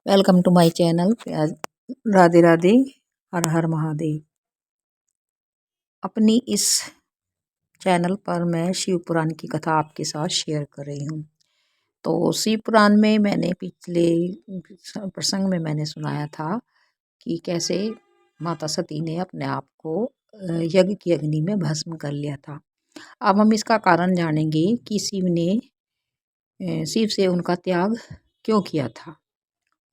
Welcome to my channel. Radhe Radhe, हर हर महादेव। अपनी इस चैनल पर मैं शिव पुराण की कथा आपके साथ शेयर कर रही हूँ। तो शिव पुराण में मैंने पिछले प्रसंग में मैंने सुनाया था कि कैसे माता सती ने अपने आप को यज्ञ की अग्नि में भस्म कर लिया था। अब हम इसका कारण जानेंगे कि शिव से उनका त्याग क्यों किया था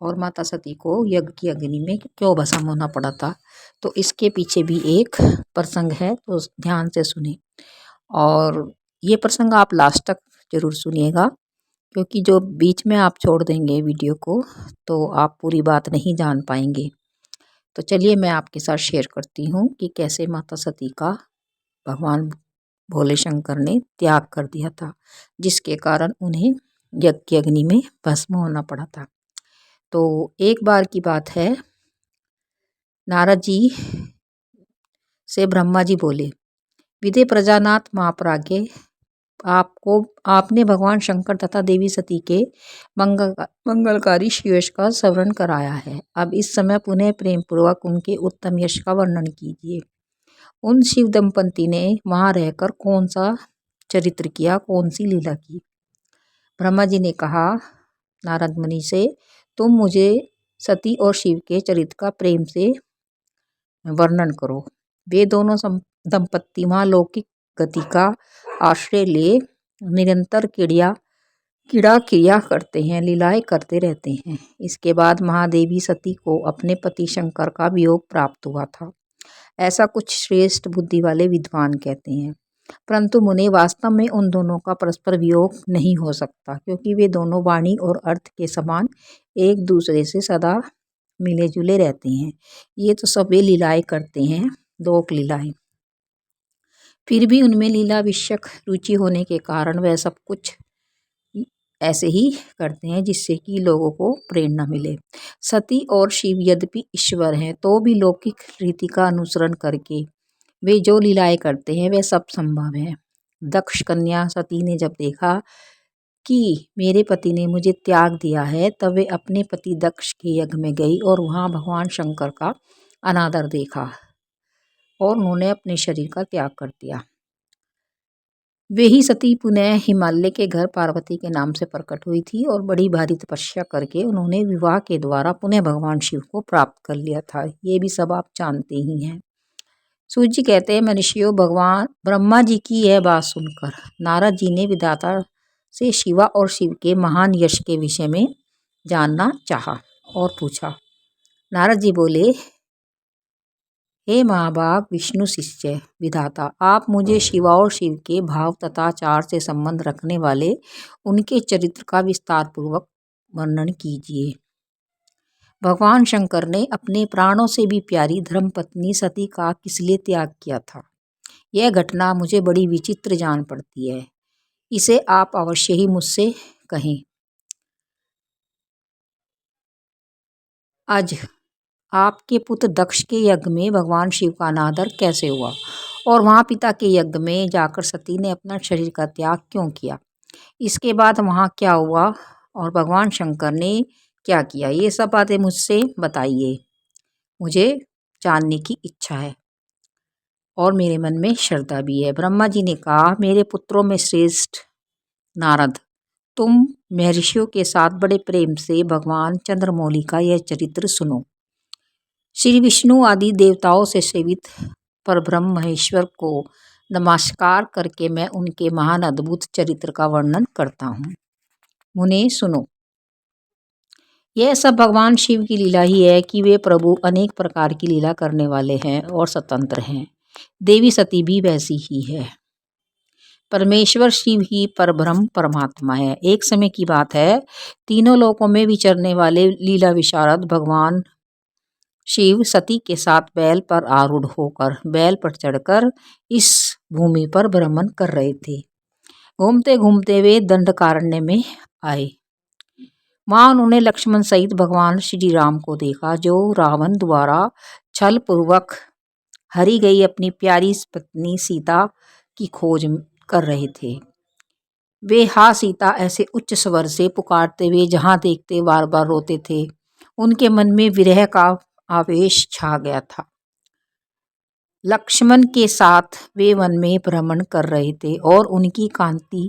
और माता सती को यज्ञ की अग्नि में क्यों भस्म होना पड़ा था। तो इसके पीछे भी एक प्रसंग है, तो ध्यान से सुने और ये प्रसंग आप लास्ट तक जरूर सुनिएगा, क्योंकि जो बीच में आप छोड़ देंगे वीडियो को तो आप पूरी बात नहीं जान पाएंगे। तो चलिए मैं आपके साथ शेयर करती हूँ कि कैसे माता सती का भगवान भोले शंकर ने त्याग कर दिया था, जिसके कारण उन्हें यज्ञ की अग्नि में भस्म होना पड़ा था। तो एक बार की बात है, नारद जी से ब्रह्मा जी बोले, विदे प्रजानाथ महाप्राज्ञ, आपने भगवान शंकर तथा देवी सती के मंगलकारी यश का स्मरण कराया है। अब इस समय पुनः प्रेम पूर्वक उनके उत्तम यश का वर्णन कीजिए। उन शिव दंपति ने वहां रहकर कौन सा चरित्र किया, कौन सी लीला की। ब्रह्मा जी ने कहा नारद मुनि से, तुम मुझे सती और शिव के चरित्र का प्रेम से वर्णन करो। वे दोनों दंपत्ति वहाँ लौकिक गति का आश्रय ले निरंतर क्रिया करते हैं, लीलाएं करते रहते हैं। इसके बाद महादेवी सती को अपने पति शंकर का वियोग प्राप्त हुआ था, ऐसा कुछ श्रेष्ठ बुद्धि वाले विद्वान कहते हैं। परंतु मुने वास्तव में उन दोनों का परस्पर वियोग नहीं हो सकता, क्योंकि वे दोनों वाणी और अर्थ के समान एक दूसरे से सदा मिले जुले रहते हैं। ये तो सब वे लीलाएं करते हैं, लोक लीलाएं। फिर भी उनमें लीला विषयक रुचि होने के कारण वह सब कुछ ऐसे ही करते हैं जिससे कि लोगों को प्रेरणा मिले। सती और शिव यद्यपि ईश्वर हैं, तो भी लौकिक रीति का अनुसरण करके वे जो लीलाएं करते हैं वह सब संभव है। दक्ष कन्या सती ने जब देखा कि मेरे पति ने मुझे त्याग दिया है, तब वे अपने पति दक्ष के यज्ञ में गई और वहां भगवान शंकर का अनादर देखा और उन्होंने अपने शरीर का त्याग कर दिया। वे ही सती पुनः हिमालय के घर पार्वती के नाम से प्रकट हुई थी और बड़ी भारी तपस्या करके उन्होंने विवाह के द्वारा पुनः भगवान शिव को प्राप्त कर लिया था। ये भी सब आप जानते ही हैं। सूर्य जी कहते हैं, मनुष्यों, भगवान ब्रह्मा जी की यह बात सुनकर नारद जी ने विधाता से शिवा और शिव के महान यश के विषय में जानना चाहा और पूछा। नारद जी बोले, हे महाभाग विष्णु शिष्य विधाता, आप मुझे शिवा और शिव के भाव तथा आचार से संबंध रखने वाले उनके चरित्र का विस्तार पूर्वक वर्णन कीजिए। भगवान शंकर ने अपने प्राणों से भी प्यारी धर्मपत्नी सती का किस लिए त्याग किया था, यह घटना मुझे बड़ी विचित्र जान पड़ती है। इसे आप अवश्य ही मुझसे कहें। आज आपके पुत्र दक्ष के यज्ञ में भगवान शिव का अनादर कैसे हुआ और वहाँ पिता के यज्ञ में जाकर सती ने अपना शरीर का त्याग क्यों किया। इसके बाद वहाँ क्या हुआ और भगवान शंकर ने क्या किया, ये सब बातें मुझसे बताइए। मुझे जानने की इच्छा है और मेरे मन में श्रद्धा भी है। ब्रह्मा जी ने कहा, मेरे पुत्रों में श्रेष्ठ नारद, तुम महर्षियों के साथ बड़े प्रेम से भगवान चंद्रमौली का यह चरित्र सुनो। श्री विष्णु आदि देवताओं से सेवित परब्रह्म महेश्वर को नमस्कार करके मैं उनके महान अद्भुत चरित्र का वर्णन करता हूँ। मुने सुनो। यह सब भगवान शिव की लीला ही है कि वे प्रभु अनेक प्रकार की लीला करने वाले हैं और स्वतंत्र हैं। देवी सती भी वैसी ही है। परमेश्वर शिव ही परब्रह्म परमात्मा है। एक समय की बात है, तीनों लोकों में विचरने वाले लीला विशारद भगवान शिव सती के साथ बैल पर आरूढ़ होकर बैल पर चढ़कर इस भूमि पर भ्रमण कर रहे थे। घूमते घूमते वे दंडकारण्य में आए। वहां उन्होंने लक्ष्मण सहित भगवान श्री राम को देखा, जो रावण द्वारा छल पूर्वक हरी गई अपनी प्यारी पत्नी सीता की खोज कर रहे थे। वे हा सीता ऐसे उच्च स्वर से पुकारते हुए जहां देखते बार बार रोते थे। उनके मन में विरह का आवेश छा गया था। लक्ष्मण के साथ वे वन में भ्रमण कर रहे थे और उनकी कांति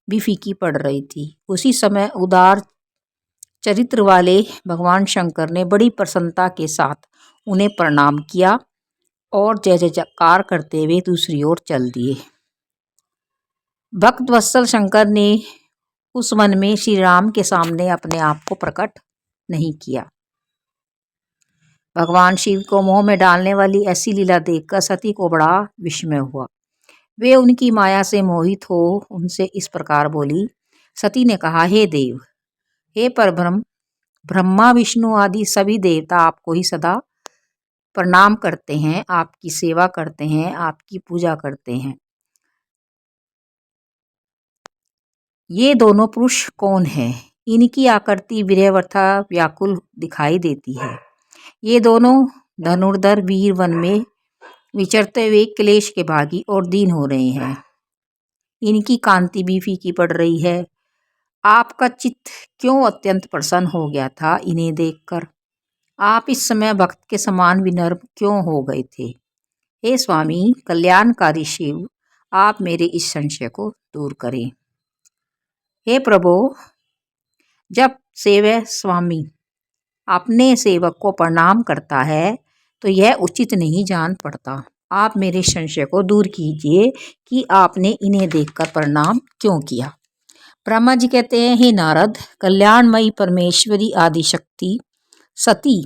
भी फीकी पड़ रही थी। उसी समय उदार चरित्र वाले भगवान शंकर ने बड़ी प्रसन्नता के साथ उन्हें प्रणाम किया और जय जयकार करते हुए दूसरी ओर चल दिए। भक्त वत्सल शंकर ने उस वन में श्री राम के सामने अपने आप को प्रकट नहीं किया। भगवान शिव को मोह में डालने वाली ऐसी लीला देखकर सती को बड़ा विस्मय हुआ। वे उनकी माया से मोहित हो उनसे इस प्रकार बोली। सती ने कहा, हे देव, हे परब्रह्म, ब्रह्मा विष्णु आदि सभी देवता आपको ही सदा प्रणाम करते हैं, आपकी सेवा करते हैं, आपकी पूजा करते हैं। ये दोनों पुरुष कौन हैं? इनकी आकृति विरहव्यथा व्याकुल दिखाई देती है। ये दोनों धनुर्धर वीर वन में विचरते हुए क्लेश के भागी और दीन हो रहे हैं। इनकी कांति भी फीकी पड़ रही है। आपका चित्त क्यों अत्यंत प्रसन्न हो गया था इन्हें देखकर? आप इस समय भक्त के समान विनम्र क्यों हो गए थे? हे स्वामी कल्याणकारी शिव, आप मेरे इस संशय को दूर करें। हे प्रभु, जब सेवक स्वामी अपने सेवक को प्रणाम करता है तो यह उचित नहीं जान पड़ता। आप मेरे संशय को दूर कीजिए कि आपने इन्हें देखकर प्रणाम क्यों किया। ब्रह्मा जी कहते हैं, हे नारद, कल्याणमयी परमेश्वरी आदिशक्ति सती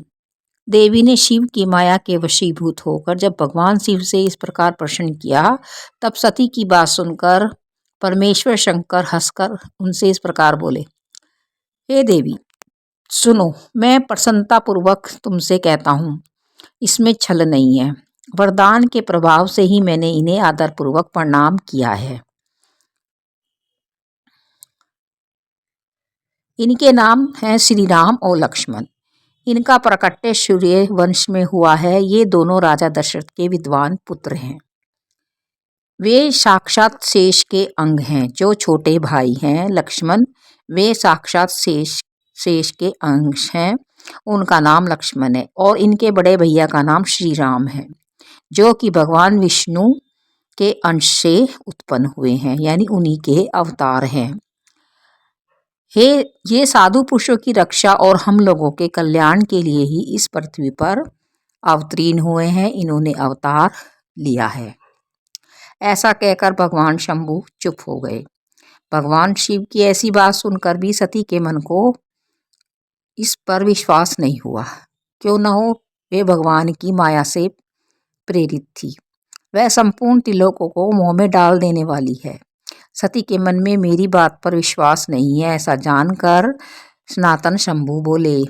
देवी ने शिव की माया के वशीभूत होकर जब भगवान शिव से इस प्रकार प्रश्न किया, तब सती की बात सुनकर परमेश्वर शंकर हंसकर उनसे इस प्रकार बोले, हे देवी सुनो, मैं प्रसन्नतापूर्वक तुमसे कहता हूँ, इसमें छल नहीं है। वरदान के प्रभाव से ही मैंने इन्हें आदरपूर्वक प्रणाम किया है। इनके नाम हैं श्री राम और लक्ष्मण। इनका प्राकट्य सूर्य वंश में हुआ है। ये दोनों राजा दशरथ के विद्वान पुत्र हैं। वे साक्षात शेष के अंग हैं। जो छोटे भाई हैं लक्ष्मण, वे साक्षात शेष के अंश हैं। उनका नाम लक्ष्मण है। और इनके बड़े भैया का नाम श्री राम है, जो कि भगवान विष्णु के अंश से उत्पन्न हुए हैं, यानी उन्हीं के अवतार हैं। ये साधु पुरुषों की रक्षा और हम लोगों के कल्याण के लिए ही इस पृथ्वी पर अवतीर्ण हुए हैं। इन्होंने अवतार लिया है। ऐसा कहकर भगवान शंभु चुप हो गए। भगवान शिव की ऐसी बात सुनकर भी सती के मन को इस पर विश्वास नहीं हुआ। क्यों न हो, वे भगवान की माया से प्रेरित थी। वह संपूर्ण त्रिलोकों को मोह में डाल देने वाली है। सती के मन में मेरी बात पर विश्वास नहीं है, ऐसा जानकर सनातन शंभु बोले।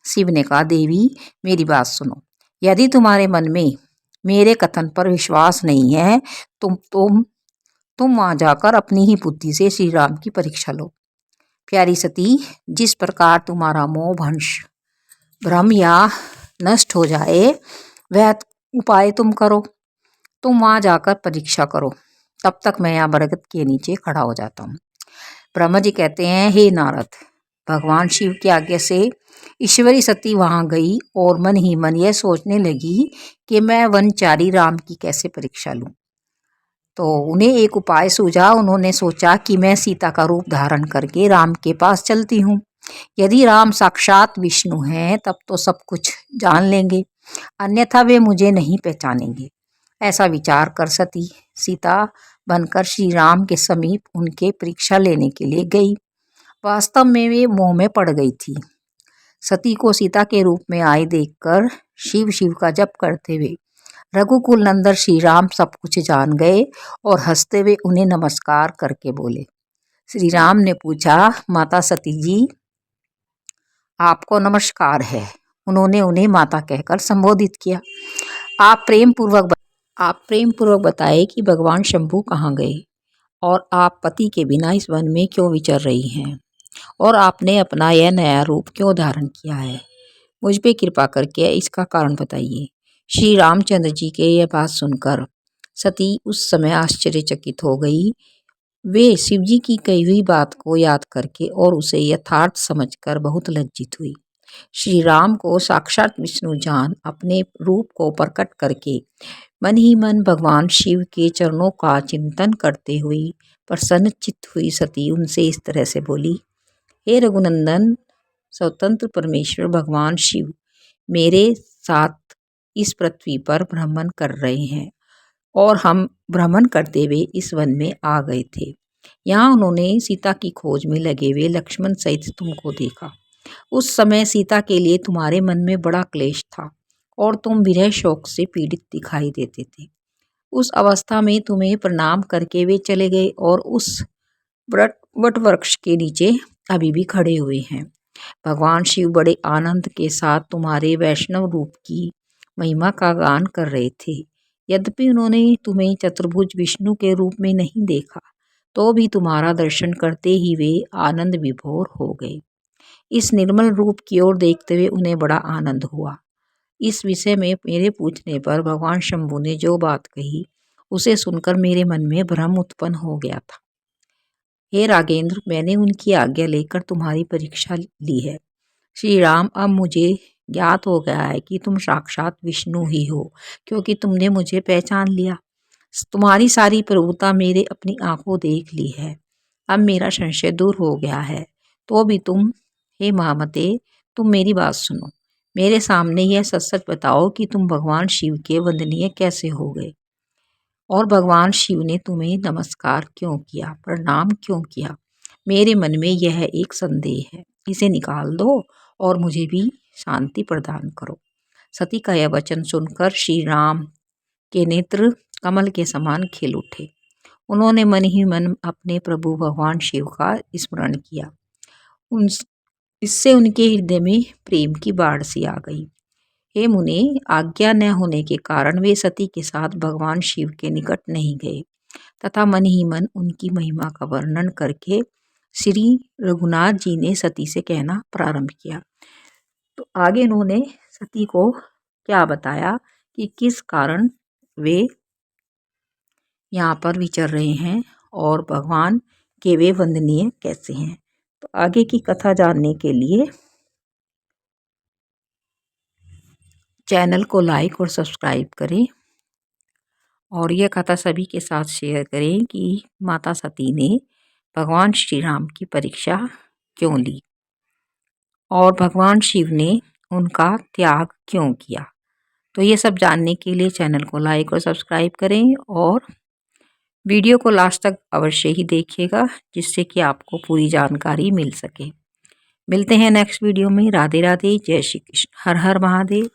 शिव ने कहा, देवी मेरी बात सुनो। यदि तुम्हारे मन में मेरे कथन पर विश्वास नहीं है, तुम वहां जाकर अपनी ही बुद्धि से श्री राम की परीक्षा लो। प्यारी सती, जिस प्रकार तुम्हारा मोह भ्रम या नष्ट हो जाए, वह उपाय तुम करो। तुम वहां जाकर परीक्षा करो, तब तक मैं यहाँ बरगद के नीचे खड़ा हो जाता हूँ। ब्रह्मा जी कहते हैं, हे नारद, भगवान शिव की आज्ञा से ईश्वरी सती वहां गई और मन ही मन यह सोचने लगी कि मैं वनचारी राम की कैसे परीक्षा लूं। तो उन्हें एक उपाय सूझा। उन्होंने सोचा कि मैं सीता का रूप धारण करके राम के पास चलती हूँ। यदि राम साक्षात विष्णु हैं तब तो सब कुछ जान लेंगे, अन्यथा वे मुझे नहीं पहचानेंगे। ऐसा विचार कर सती सीता बनकर श्री राम के समीप उनके परीक्षा लेने के लिए गई। वास्तव में वे मोह में पड़ गई थी। सती को सीता के रूप में आए देखकर शिव का जप करते हुए रघुकुल नंदन श्री राम सब कुछ जान गए और हंसते हुए उन्हें नमस्कार करके बोले। श्री राम ने पूछा, माता सती जी, आपको नमस्कार है। उन्होंने उन्हें माता कहकर संबोधित किया। आप प्रेम पूर्वक बताए कि भगवान शंभु कहाँ गए और आप पति के बिना इस वन में क्यों विचर रही हैं, और आपने अपना यह नया रूप क्यों धारण किया है। मुझ पे कृपा करके इसका कारण बताइए। श्री रामचंद्र जी के यह बात सुनकर सती उस समय आश्चर्यचकित हो गई। वे शिवजी की कही हुई बात को याद करके और उसे यथार्थ समझकर बहुत लज्जित हुई। श्री राम को साक्षात विष्णु जान अपने रूप को प्रकट करके मन ही मन भगवान शिव के चरणों का चिंतन करते हुए प्रसन्नचित्त हुई सती उनसे इस तरह से बोली, हे रघुनंदन, स्वतंत्र परमेश्वर भगवान शिव मेरे साथ इस पृथ्वी पर भ्रमण कर रहे हैं और हम भ्रमण करते हुए इस वन में आ गए थे। यहाँ उन्होंने सीता की खोज में लगे हुए लक्ष्मण सहित तुमको देखा। उस समय सीता के लिए तुम्हारे मन में बड़ा क्लेश था और तुम विरह शोक से पीड़ित दिखाई देते थे। उस अवस्था में तुम्हें प्रणाम करके वे चले गए और उस वट वृक्ष के नीचे अभी भी खड़े हुए हैं। भगवान शिव बड़े आनंद के साथ तुम्हारे वैष्णव रूप की महिमा का गान कर रहे थे। यद्यपि उन्होंने तुम्हें चतुर्भुज विष्णु के रूप में नहीं देखा, तो भी तुम्हारा दर्शन करते ही वे आनंद विभोर हो गए। इस निर्मल रूप की ओर देखते हुए उन्हें बड़ा आनंद हुआ। इस विषय में मेरे पूछने पर भगवान शंभु ने जो बात कही उसे सुनकर मेरे मन में भ्रम उत्पन्न हो गया था। हे रागेंद्र, मैंने उनकी आज्ञा लेकर तुम्हारी परीक्षा ली है। श्री राम, अब मुझे ज्ञात हो गया है कि तुम साक्षात विष्णु ही हो, क्योंकि तुमने मुझे पहचान लिया। तुम्हारी सारी प्रभुता मेरे अपनी आंखों देख ली है। अब मेरा संशय दूर हो गया है। तो भी तुम, हे महामते, तुम मेरी बात सुनो। मेरे सामने यह सच सच बताओ कि तुम भगवान शिव के वंदनीय कैसे हो गए और भगवान शिव ने तुम्हें नमस्कार क्यों किया, प्रणाम क्यों किया। मेरे मन में यह एक संदेह है, इसे निकाल दो और मुझे भी शांति प्रदान करो। सती का यह वचन सुनकर श्री राम के नेत्र कमल के समान खिल उठे। उन्होंने मन ही मन अपने प्रभु भगवान शिव का स्मरण किया। इससे उनके हृदय में प्रेम की बाढ़ सी आ गई। हे मुने, आज्ञा न होने के कारण वे सती के साथ भगवान शिव के निकट नहीं गए तथा मन ही मन उनकी महिमा का वर्णन करके श्री रघुनाथ जी ने सती से कहना प्रारंभ किया। तो आगे इन्होंने सती को क्या बताया कि किस कारण वे यहाँ पर विचर रहे हैं और भगवान के वे वंदनीय कैसे हैं। तो आगे की कथा जानने के लिए चैनल को लाइक और सब्सक्राइब करें और यह कथा सभी के साथ शेयर करें कि माता सती ने भगवान श्री राम की परीक्षा क्यों ली और भगवान शिव ने उनका त्याग क्यों किया। तो ये सब जानने के लिए चैनल को लाइक और सब्सक्राइब करें और वीडियो को लास्ट तक अवश्य ही देखिएगा, जिससे कि आपको पूरी जानकारी मिल सके। मिलते हैं नेक्स्ट वीडियो में। राधे राधे, जय श्री कृष्ण, हर हर महादेव।